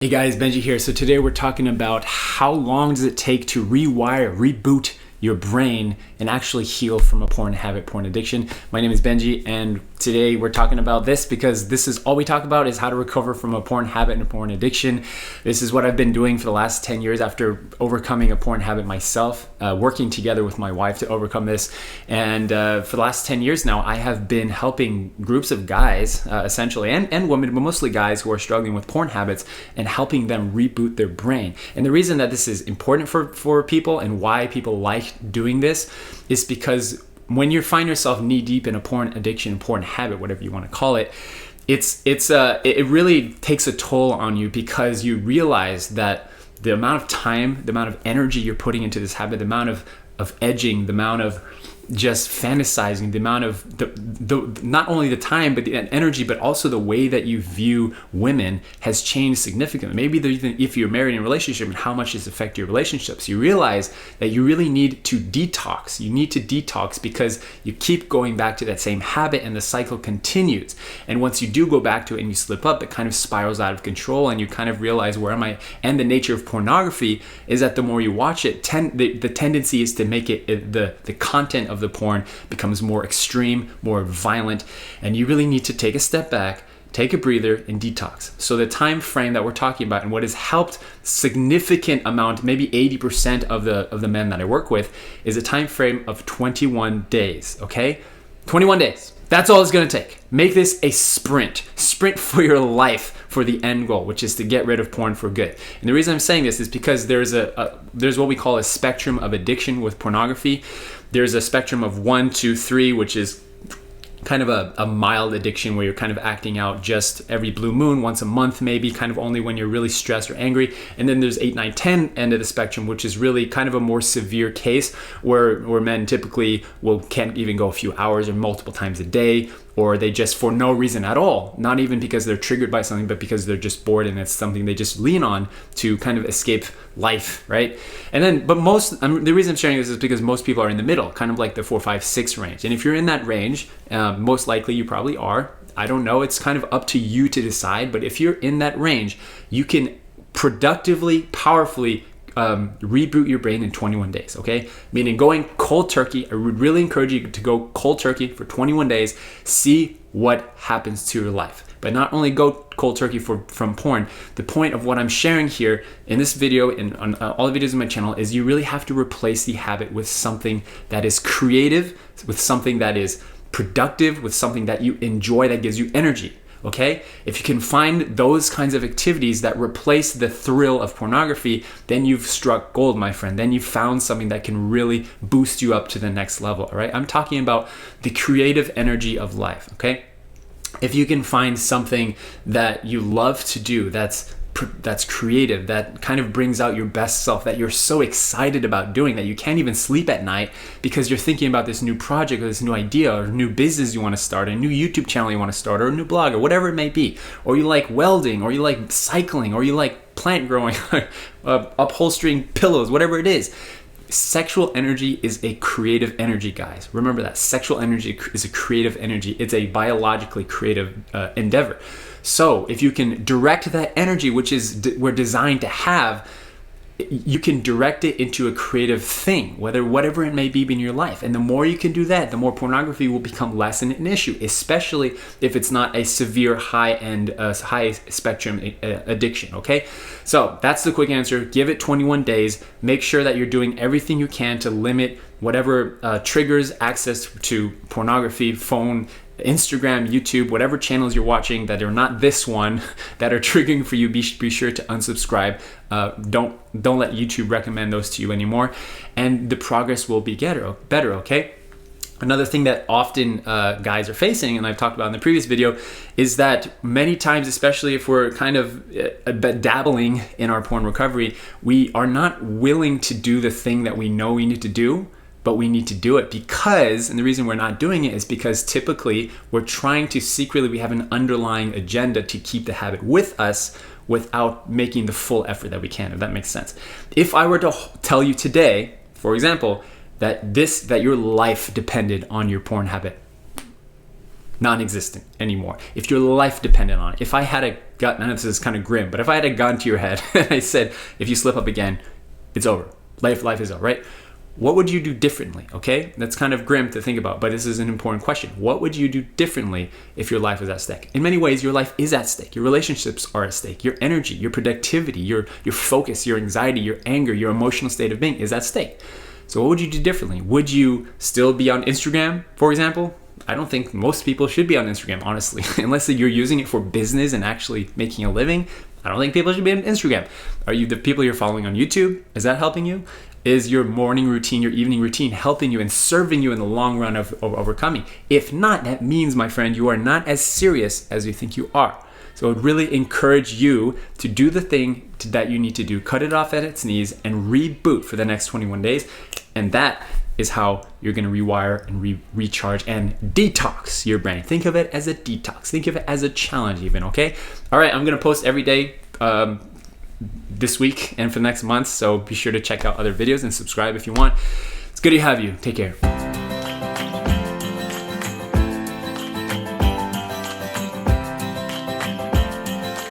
Hey guys, Benji here. So today we're talking about how long does it take to rewire, reboot your brain and actually heal from a porn habit, porn addiction. My name is Benji, and today we're talking about this because this is all we talk about is how to recover from a porn habit and a porn addiction. This is what I've been doing for the last 10 years after overcoming a porn habit myself, working together with my wife to overcome this. And for the last 10 years now, I have been helping groups of guys, essentially, and women, but mostly guys who are struggling with porn habits and helping them reboot their brain. And the reason that this is important for people and why people like doing this is because when you find yourself knee deep in a porn addiction, porn habit, whatever you want to call it, it really takes a toll on you because you realize that the amount of time, the amount of energy you're putting into this habit, the amount of edging, the amount of just fantasizing, the amount of the not only the time but the energy, but also the way that you view women has changed significantly. Maybe if you're married in a relationship and how much this affects your relationships, you realize that you really need to detox. You need to detox because you keep going back to that same habit and the cycle continues. And once you do go back to it and you slip up, it kind of spirals out of control and you kind of realize, where am I? And the nature of pornography is that the more you watch it, the tendency is to make it the content of the porn becomes more extreme, more violent, and you really need to take a step back, take a breather, and detox. So the time frame that we're talking about and what has helped significant amount, maybe 80% of the men that I work with, is a time frame of 21 days, okay? 21 days. That's all it's gonna take. Make this a sprint for your life, for the end goal, which is to get rid of porn for good. And the reason I'm saying this is because there's what we call a spectrum of addiction with pornography. There's a spectrum of 1, 2, 3, which is kind of a mild addiction where you're kind of acting out just every blue moon, once a month maybe, kind of only when you're really stressed or angry. And then there's 8, 9, 10 end of the spectrum, which is really kind of a more severe case where men typically can't even go a few hours or multiple times a day, or they just, for no reason at all, not even because they're triggered by something, but because they're just bored and it's something they just lean on to kind of escape life, right? And then, but the reason I'm sharing this is because most people are in the middle, kind of like the 4, 5, 6 range. And if you're in that range, most likely you probably are. I don't know, it's kind of up to you to decide, but if you're in that range, you can productively, powerfully reboot your brain in 21 days, okay? Meaning going cold turkey. I would really encourage you to go cold turkey for 21 days, see what happens to your life. But not only go cold turkey from porn, the point of what I'm sharing here in this video and on all the videos on my channel is you really have to replace the habit with something that is creative, with something that is productive, with something that you enjoy, that gives you energy. Okay? If you can find those kinds of activities that replace the thrill of pornography, then you've struck gold, my friend. Then you've found something that can really boost you up to the next level, all right? I'm talking about the creative energy of life, okay? If you can find something that you love to do, that's creative, that kind of brings out your best self, that you're so excited about doing that you can't even sleep at night because you're thinking about this new project or this new idea or new business you want to start, a new YouTube channel you want to start, or a new blog, or whatever it may be, or you like welding, or you like cycling, or you like plant growing, upholstering pillows, whatever it is. Sexual energy is a creative energy, guys. Remember that. Sexual energy is a creative energy. It's a biologically creative endeavor. So if you can direct that energy, which we're designed to have, you can direct it into a creative thing, whatever it may be in your life. And the more you can do that, the more pornography will become less an issue, especially if it's not a severe high-end, high spectrum addiction, okay? So that's the quick answer. Give it 21 days. Make sure that you're doing everything you can to limit whatever triggers access to pornography, phone, Instagram, YouTube, whatever channels you're watching that are not this one that are triggering for you. Be sure to unsubscribe. Don't let YouTube recommend those to you anymore, and the progress will be better. Okay. Another thing that often guys are facing, and I've talked about in the previous video, is that many times, especially if we're kind of dabbling in our porn recovery, we are not willing to do the thing that we know we need to do, but we need to do it because, and the reason we're not doing it is because typically we're trying to secretly, we have an underlying agenda to keep the habit with us without making the full effort that we can, if that makes sense. If I were to tell you today, for example, that your life depended on your porn habit, non-existent anymore. If your life depended on it, if I had a I know this is kind of grim, but if I had a gun to your head and I said, if you slip up again, it's over. Life is over, right? What would you do differently? Okay, that's kind of grim to think about, but this is an important question. What would you do differently if your life was at stake? In many ways, your life is at stake. Your relationships are at stake. Your energy, your productivity, your focus, your anxiety, your anger, your emotional state of being is at stake. So what would you do differently? Would you still be on Instagram, for example? I don't think most people should be on Instagram, honestly, unless you're using it for business and actually making a living. I don't think people should be on Instagram. Are you the people you're following on YouTube? Is that helping you? Is your morning routine, your evening routine helping you and serving you in the long run of overcoming? If not, that means, my friend, you are not as serious as you think you are. So I would really encourage you to do the thing that you need to do, cut it off at its knees, and reboot for the next 21 days. And that is how you're going to rewire and recharge and detox your brain. Think of it as a detox. Think of it as a challenge even, okay? All right, I'm going to post every day this week and for the next month, so be sure to check out other videos and subscribe if you want. It's good to have you. Take care.